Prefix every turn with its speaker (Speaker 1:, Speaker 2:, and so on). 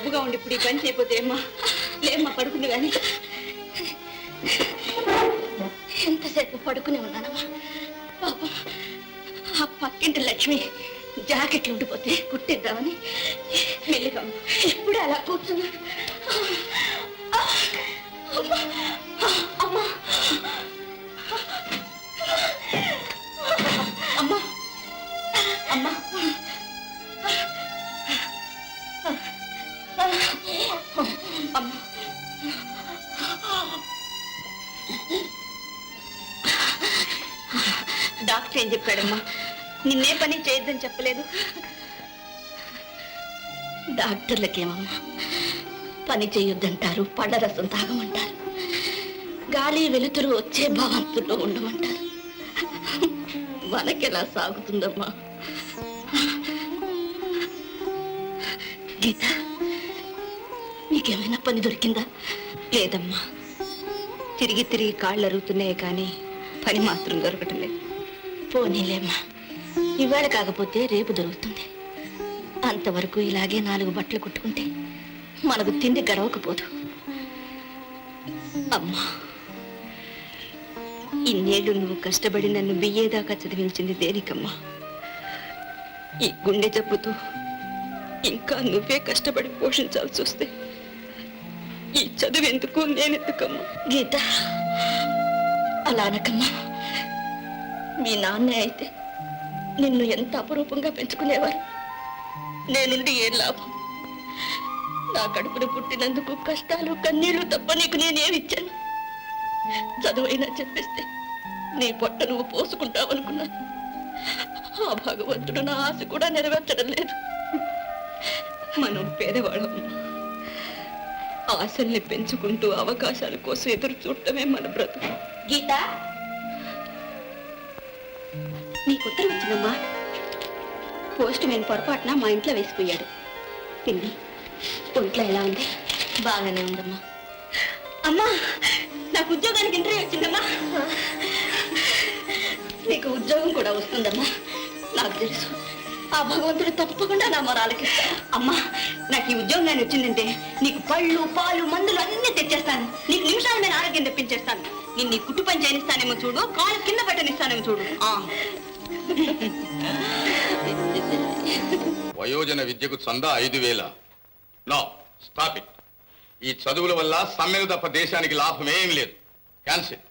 Speaker 1: జబ్బుగా ఉండి ఇప్పుడు ఈ పని చేయకపోతే ఏమ్మా లేమ్మా పడుకుంది కానీ ఎంతసేపు పడుకునే ఉన్నానమ్మా పాపం ఆ పక్కింటి లక్ష్మి జాకెట్లు ఉండిపోతే కుట్టిద్దామని మెల్లిగా ఎప్పుడు అలా కూర్చున్నా అమ్మా అమ్మా అమ్మా అమ్మా డాక్టర్ ఏం చెప్పాడమ్మా నిన్నే పని చేయొద్దని చెప్పలేదు డాక్టర్లకేమమ్మా పని చేయొద్దంటారు పళ్ళ రసం తాగమంటారు గాలి వెలుతురు వచ్చే భావంతుల్లో ఉండమంటారు మనకెలా సాగుతుందమ్మా గీత నీకేమైనా పని దొరికిందా లేదమ్మా తిరిగి తిరిగి కాళ్ళు అరుగుతున్నాయి కానీ పని మాత్రం దొరకటం లేదు పోనీలేమ్మా ఇవాళ కాకపోతే రేపు దొరుకుతుంది అంతవరకు ఇలాగే 4 బట్టలు కుట్టుకుంటే మనకు తిండి గడవకపోదు అమ్మా ఇన్నేళ్ళు నువ్వు కష్టపడి నన్ను బిఏ దాకా చదివించింది దేనికమ్మా ఈ గుండె జబ్బుతో ఇంకా నువ్వే కష్టపడి పోషించాల్సి వస్తే ఈ చదువు ఎందుకు నేనెందుకమ్మా గీత అలా అనకమ్మా మీ నాన్నే అయితే నిన్ను ఎంత అపురూపంగా పెంచుకునేవారు నేనుండి ఏం లాభం నా కడుపును పుట్టినందుకు కష్టాలు కన్నీళ్లు తప్ప నీకు నేనేమిచ్చాను చదువైనా చెప్పిస్తే నీ పొట్ట నువ్వు పోసుకుంటావనుకున్నాను ఆ భగవంతుడు నా ఆశ కూడా నెరవేర్చడం లేదు మనం పేదవాళ్ళం ఆశల్ని పెంచుకుంటూ అవకాశాల కోసం ఎదురు చూడటమే మన బ్రతుకు గీత నీకు ఉత్తరం వచ్చిందమ్మా పోస్ట్ మ్యాన్ పొరపాటున మా ఇంట్లో వేసిపోయాడు పిన్ని ఒంట్లో ఎలా ఉంది బాగానే ఉందమ్మా అమ్మా నాకు ఉద్యోగానికి ఇంటర్వ్యూ వచ్చిందమ్మా నీకు ఉద్యోగం కూడా వస్తుందమ్మా నాకు తెలుసు ఆ భగవంతుడు తప్పకుండా నా మొరాలకిస్తాను అమ్మా నాకు ఈ ఉద్యోగాన్ని వచ్చిందంటే నీకు పళ్ళు పాలు మందులు అన్నీ తెచ్చేస్తాను నీకు నిమిషాలు నేను ఆరోగ్యం తెప్పించేస్తాను నేను నీ కుట్టు పని చేయనిస్తానేమో చూడు కాలు కింద పెట్టనిస్తానేమో చూడు
Speaker 2: వయోజన విద్యకు చందా 5,000 నో స్టాప్ ఇట్ ఈ చదువుల వల్ల సమ్మెలు తప్ప దేశానికి లాభం ఏం లేదు క్యాన్సిల్